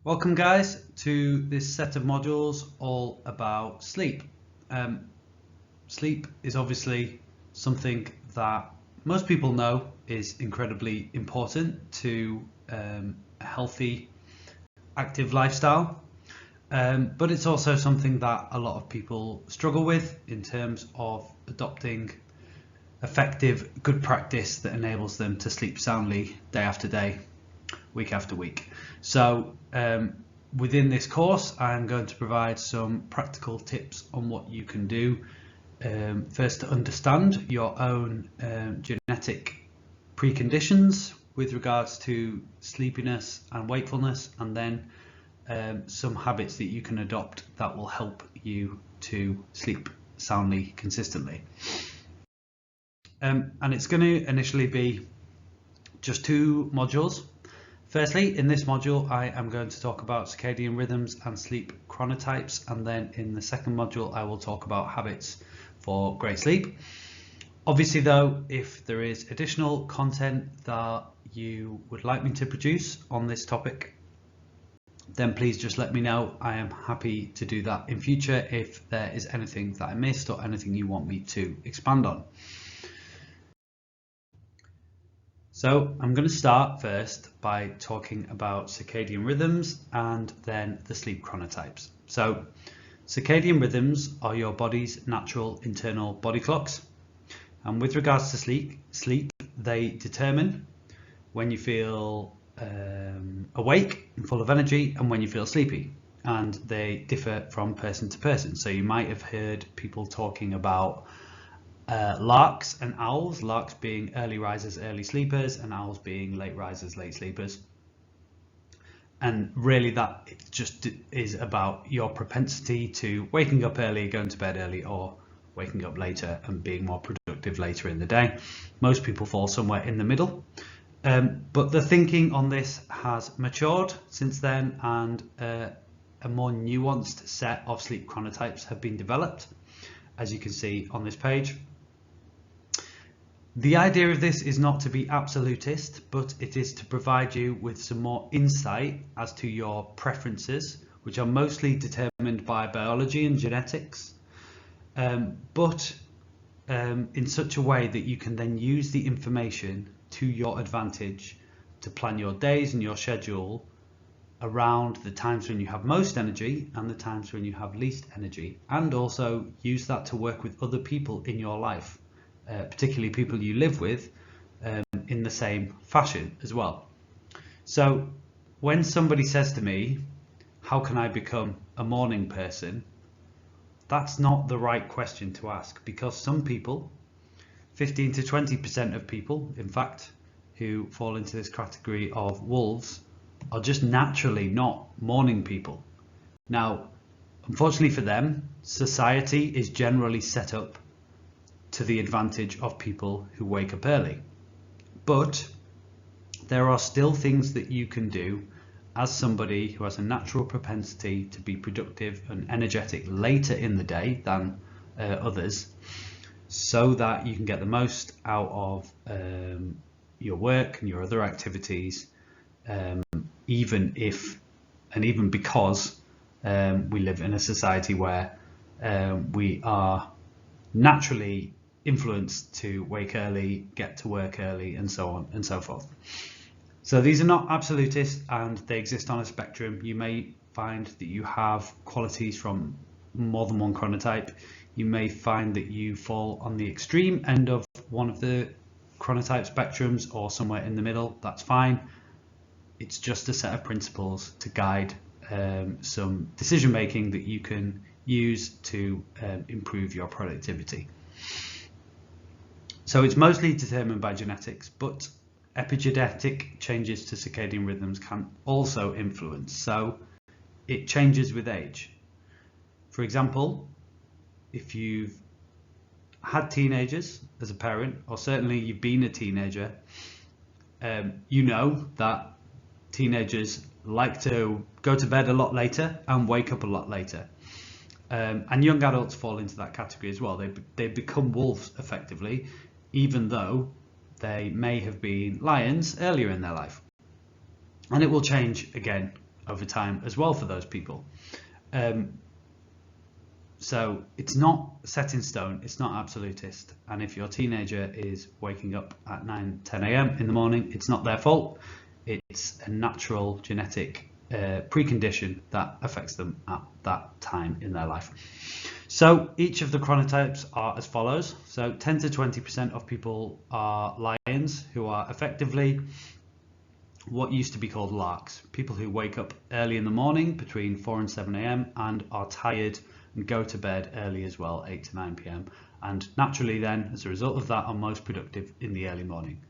Welcome guys to this set of modules all about sleep. Sleep is obviously something that most people know is incredibly important to a healthy, active lifestyle, but it's also something that a lot of people struggle with in terms of adopting effective, good practice that enables them to sleep soundly day after day, week after week. So within this course, I'm going to provide some practical tips on what you can do. First, to understand your own genetic preconditions with regards to sleepiness and wakefulness, and then some habits that you can adopt that will help you to sleep soundly consistently. And it's going to initially be just two modules. Firstly, in this module, I am going to talk about circadian rhythms and sleep chronotypes, and then in the second module, I will talk about habits for great sleep. Obviously though, if there is additional content that you would like me to produce on this topic, then please just let me know. I am happy to do that in future if there is anything that I missed or anything you want me to expand on. So I'm going to start first by talking about circadian rhythms and then the sleep chronotypes. So circadian rhythms are your body's natural internal body clocks. And with regards to sleep, they determine when you feel awake and full of energy and when you feel sleepy. And they differ from person to person. So you might have heard people talking about larks and owls, larks being early risers, early sleepers, and owls being late risers, late sleepers. And really that just is about your propensity to waking up early, going to bed early, or waking up later and being more productive later in the day. Most people fall somewhere in the middle. But the thinking on this has matured since then, and a more nuanced set of sleep chronotypes have been developed, as you can see on this page. The idea of this is not to be absolutist, but it is to provide you with some more insight as to your preferences, which are mostly determined by biology and genetics, but in such a way that you can then use the information to your advantage to plan your days and your schedule around the times when you have most energy and the times when you have least energy, and also use that to work with other people in your life. Particularly people you live with, in the same fashion as well. So when somebody says to me, how can I become a morning person? That's not the right question to ask, because some people, 15 to 20% of people, in fact, who fall into this category of wolves, are just naturally not morning people. Now, unfortunately for them, society is generally set up to the advantage of people who wake up early. But there are still things that you can do as somebody who has a natural propensity to be productive and energetic later in the day than others, so that you can get the most out of your work and your other activities, even because we live in a society where we are naturally influenced to wake early, get to work early, and so on and so forth. So these are not absolutist, and they exist on a spectrum. You may find that you have qualities from more than one chronotype. You may find that you fall on the extreme end of one of the chronotype spectrums or somewhere in the middle. That's fine. It's just a set of principles to guide some decision making that you can use to improve your productivity. So it's mostly determined by genetics, but epigenetic changes to circadian rhythms can also influence. So it changes with age. For example, if you've had teenagers as a parent, or certainly you've been a teenager, you know that teenagers like to go to bed a lot later and wake up a lot later. And young adults fall into that category as well. They become wolves effectively, even though they may have been lions earlier in their life. And it will change again over time as well for those people. So it's not set in stone, it's not absolutist. And if your teenager is waking up at 9-10 a.m. in the morning, it's not their fault. It's a natural genetic precondition that affects them at that time in their life. So each of the chronotypes are as follows. So 10 to 20% of people are lions, who are effectively what used to be called larks, people who wake up early in the morning between 4 and 7 a.m. and are tired and go to bed early as well, 8 to 9 p.m. and naturally then, as a result of that, are most productive in the early morning.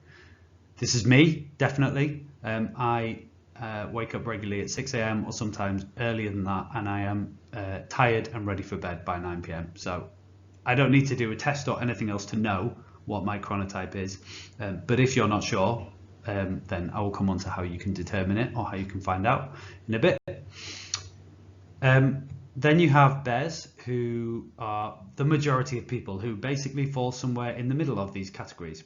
This is me, definitely. I wake up regularly at 6 a.m. or sometimes earlier than that, and I am tired and ready for bed by 9 p.m. So I don't need to do a test or anything else to know what my chronotype is. But if you're not sure, then I will come on to how you can determine it or how you can find out in a bit. Then you have bears, who are the majority of people who basically fall somewhere in the middle of these categories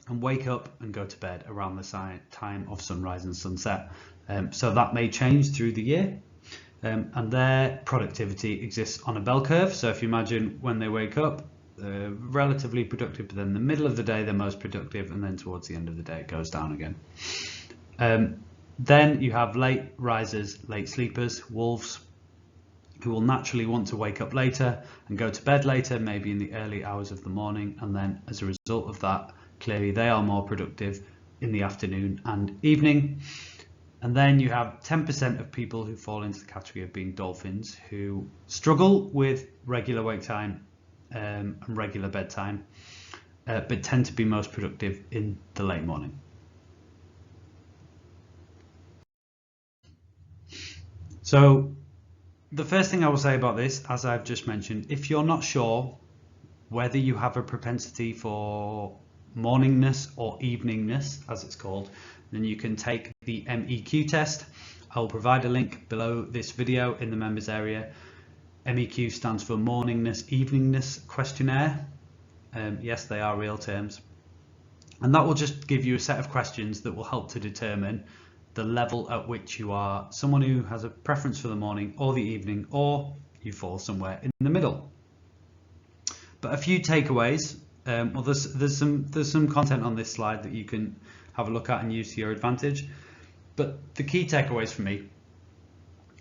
and wake up and go to bed around the time of sunrise and sunset. So that may change through the year. And their productivity exists on a bell curve. So if you imagine when they wake up, relatively productive, but then in the middle of the day they're most productive, and then towards the end of the day it goes down again. Then you have late risers, late sleepers, wolves, who will naturally want to wake up later and go to bed later, maybe in the early hours of the morning, and then as a result of that, clearly they are more productive in the afternoon and evening. And then you have 10% of people who fall into the category of being dolphins, who struggle with regular wake time and regular bedtime, but tend to be most productive in the late morning. So the first thing I will say about this, as I've just mentioned, if you're not sure whether you have a propensity for morningness or eveningness, as it's called, then you can take the MEQ test. I will provide a link below this video in the members area. MEQ stands for Morningness Eveningness Questionnaire. Yes, they are real terms. And that will just give you a set of questions that will help to determine the level at which you are someone who has a preference for the morning or the evening, or you fall somewhere in the middle. But a few takeaways. Well, there's some content on this slide that you can have a look at and use to your advantage. But the key takeaways for me: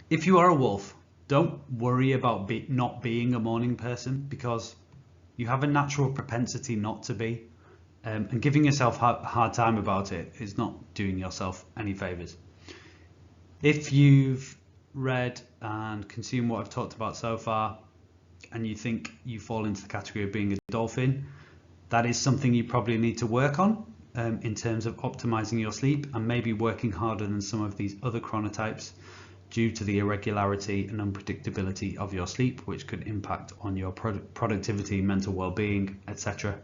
if you are a wolf, don't worry about not being a morning person, because you have a natural propensity not to be. And giving yourself a hard time about it is not doing yourself any favours. If you've read and consumed what I've talked about so far, and you think you fall into the category of being a dolphin, that is something you probably need to work on in terms of optimizing your sleep, and maybe working harder than some of these other chronotypes due to the irregularity and unpredictability of your sleep, which could impact on your productivity, mental well-being, etc.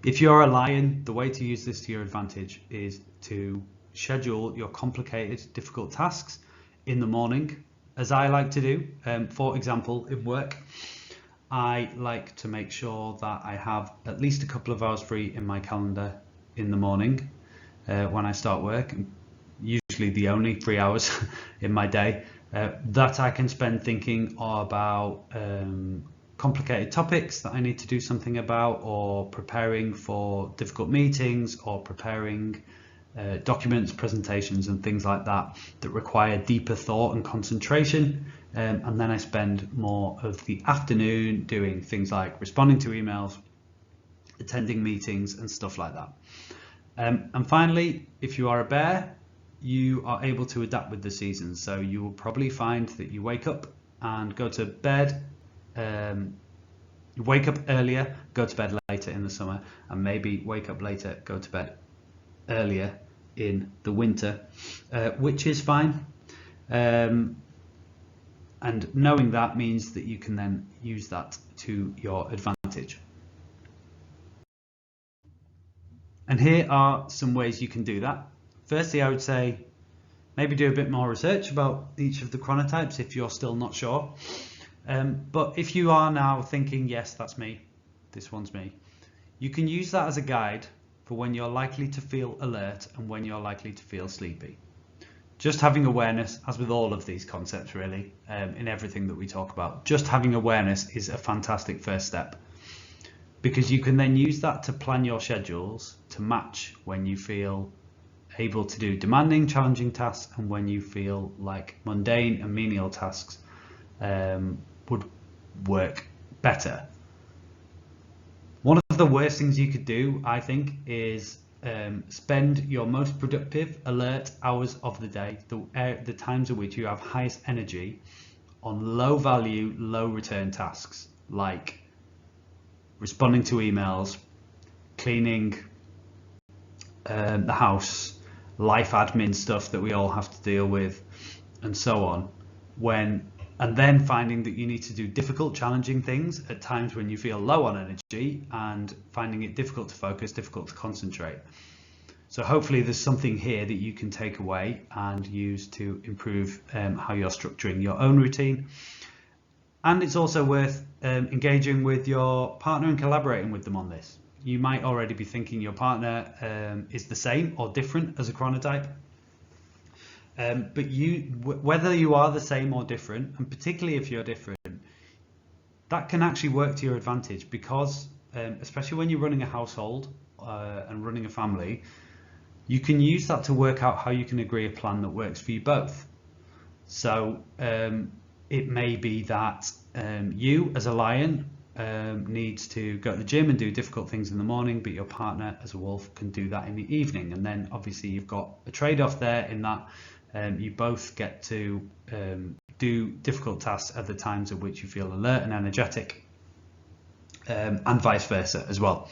If you're a lion, the way to use this to your advantage is to schedule your complicated, difficult tasks in the morning, as I like to do. For example, in work, I like to make sure that I have at least a couple of hours free in my calendar in the morning when I start work, usually the only 3 hours in my day, that I can spend thinking about complicated topics that I need to do something about, or preparing for difficult meetings, or preparing documents, presentations and things like that require deeper thought and concentration. And then I spend more of the afternoon doing things like responding to emails, attending meetings and stuff like that. And finally, if you are a bear, you are able to adapt with the seasons. So you will probably find that you wake up and go to bed, you wake up earlier, go to bed later in the summer, and maybe wake up later, go to bed earlier in the winter, which is fine. And knowing that means that you can then use that to your advantage. And here are some ways you can do that. Firstly, I would say maybe do a bit more research about each of the chronotypes if you're still not sure. But if you are now thinking, yes, that's me, this one's me, you can use that as a guide for when you're likely to feel alert and when you're likely to feel sleepy. just having awareness, as with all of these concepts really, in everything that we talk about, just having awareness is a fantastic first step, because you can then use that to plan your schedules to match when you feel able to do demanding, challenging tasks, and when you feel like mundane and menial tasks would work better. One of the worst things you could do, I think, is spend your most productive, alert hours of the day, the times at which you have highest energy, on low value, low return tasks like responding to emails, cleaning the house, life admin stuff that we all have to deal with, and so on, and then finding that you need to do difficult, challenging things at times when you feel low on energy, and finding it difficult to focus, difficult to concentrate. So hopefully there's something here that you can take away and use to improve how you're structuring your own routine. And it's also worth engaging with your partner and collaborating with them on this. You might already be thinking your partner is the same or different as a chronotype. But whether you are the same or different, and particularly if you're different, that can actually work to your advantage, because especially when you're running a household and running a family, you can use that to work out how you can agree a plan that works for you both. So it may be that you as a lion needs to go to the gym and do difficult things in the morning, but your partner as a wolf can do that in the evening. And then obviously you've got a trade-off there in that you both get to do difficult tasks at the times at which you feel alert and energetic, and vice versa as well.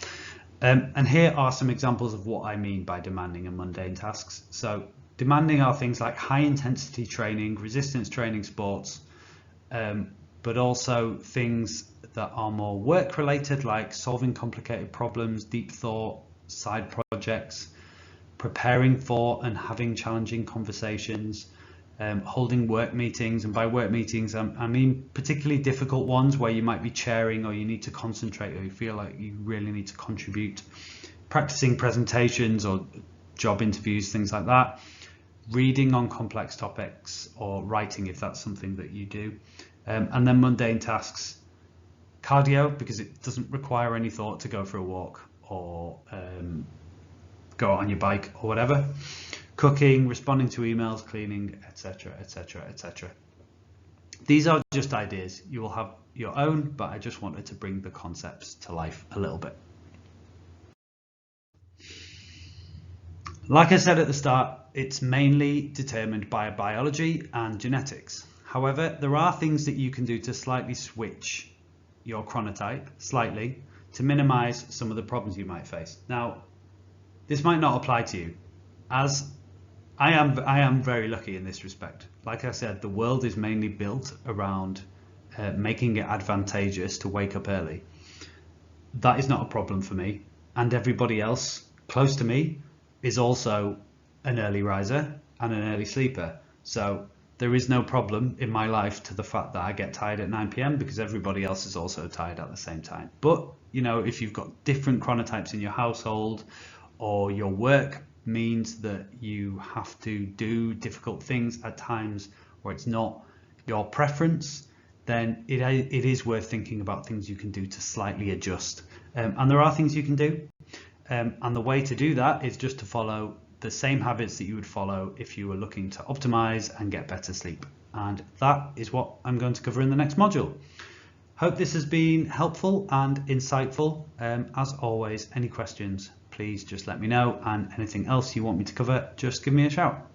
And here are some examples of what I mean by demanding and mundane tasks. So demanding are things like high intensity training, resistance training, sports, but also things that are more work related, like solving complicated problems, deep thought, side projects, preparing for and having challenging conversations, holding work meetings. And by work meetings, I mean particularly difficult ones where you might be chairing, or you need to concentrate, or you feel like you really need to contribute, practicing presentations or job interviews, things like that, reading on complex topics, or writing if that's something that you do. And then mundane tasks, cardio, because it doesn't require any thought to go for a walk or go out on your bike or whatever, cooking, responding to emails, cleaning, etc., etc., etc. These are just ideas. You will have your own, but I just wanted to bring the concepts to life a little bit. Like I said at the start, it's mainly determined by biology and genetics. However, there are things that you can do to slightly switch your chronotype, slightly, to minimize some of the problems you might face. Now, this might not apply to you, as I am very lucky in this respect. Like I said, the world is mainly built around making it advantageous to wake up early. That is not a problem for me, and everybody else close to me is also an early riser and an early sleeper. So there is no problem in my life to the fact that I get tired at 9 p.m. because everybody else is also tired at the same time. But you know, if you've got different chronotypes in your household, or your work means that you have to do difficult things at times where it's not your preference, then it is worth thinking about things you can do to slightly adjust. And there are things you can do. And the way to do that is just to follow the same habits that you would follow if you were looking to optimize and get better sleep. And that is what I'm going to cover in the next module. Hope this has been helpful and insightful. As always, any questions, please just let me know, and anything else you want me to cover, just give me a shout.